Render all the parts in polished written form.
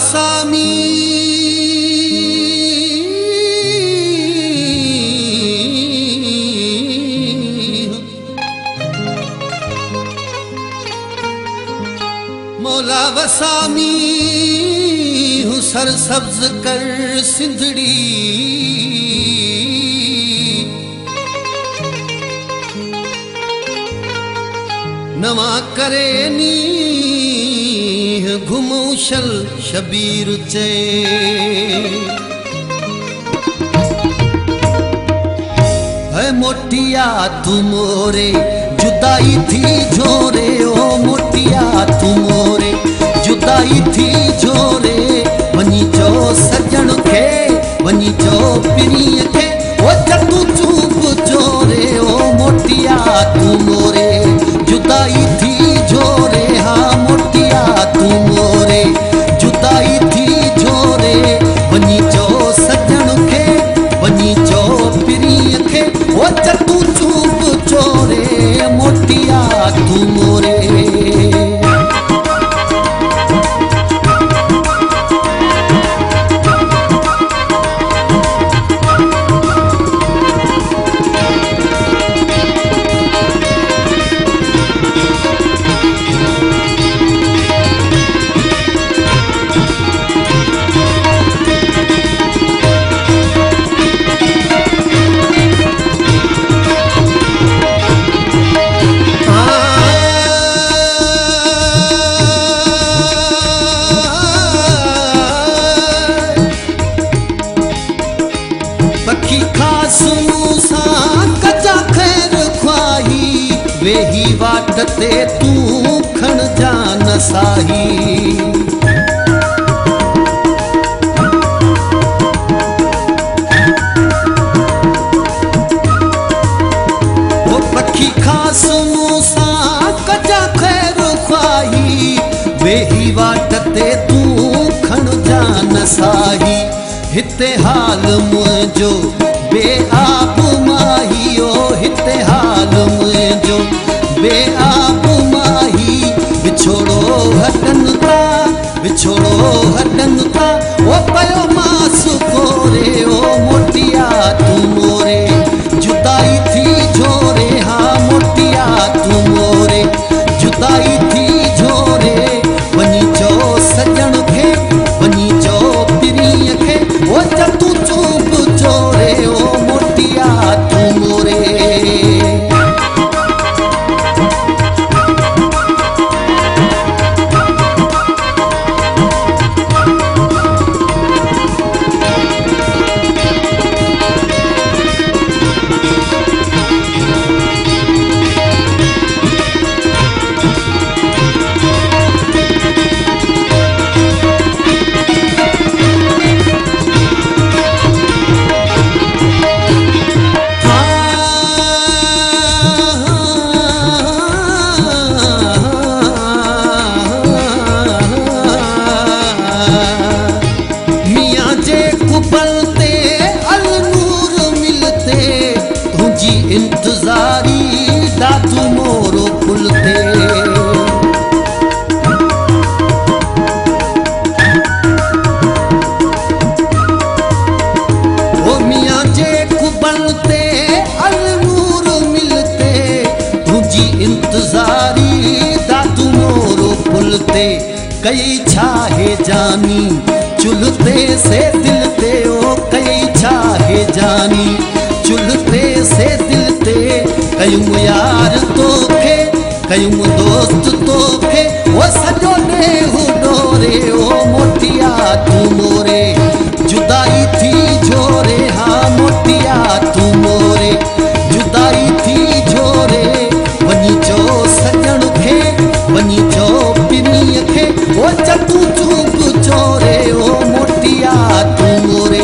वसामी मौला वसामी हूँ सरसब्ज कर सिंधड़ी नवा करे नी घुमूशल शबीर चे है मोटिया तू मोरे जुदाई थी झोरे ओ मोटिया तू मोरे जुदाई थी झोरे वनी चो सजन खे वनी चो पिनी खे ओ जतू चूप चोरे ओ मोटिया तू मोरे जुदाई थी झोरे हाँ मोटिया तू मोरे जुदाई थी झोरे वनी चो सजन खे वनी चो पिनी खे ओ जतू चूप चोरे मोटिया तू मोरे वेही वाट ते तू खण जान साही वो पखी खास मूसा कजा खैर ख्वाही वेही वाट ते तू खण जान साही हिते हाल मुझो बेआब माही ओ हिते हाल मुझो बेआब माही बिछोड़ो हटन था ओ पयो मास कोरे ओ मोटिया तू मोरे जुदाई थी झोरे हाँ मोटिया तू मोरे जुदाई थी झोरे वनी चो सजन खे वनी चो पिनी खे ओ जतू चूप चोरे ओ मोटिया तू मोरे इंतजारी दातू मोरो खुलते ओ मियाँ जे कुबलते अलनूर मिलते तुझी इंतजारी दातू मोरो खुलते कई छाहे जानी चुलते से दिलते ओ कई छाहे जानी चुलते से दिलते कयूं यार तोखे कयूं दोस्त तोखे वो सजो ने डोरे ओ मोटिया तू मोरे जुदाई थी झोरे हाँ मोटिया तू मोरे जुदाई थी झोरे वनी चो सजन खे वनी चो पिनी खे वो जतू चूप चोरे ओ मोटिया तू मोरे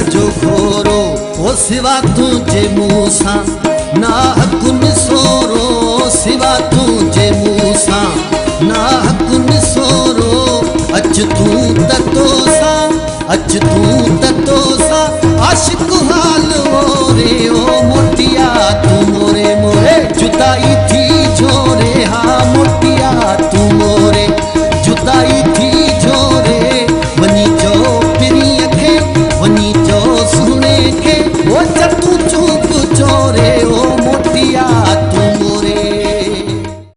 जो घोरो ओ सिवा तुझे मूसा ना हकुन सोरो सिवा तुझे मूसा ना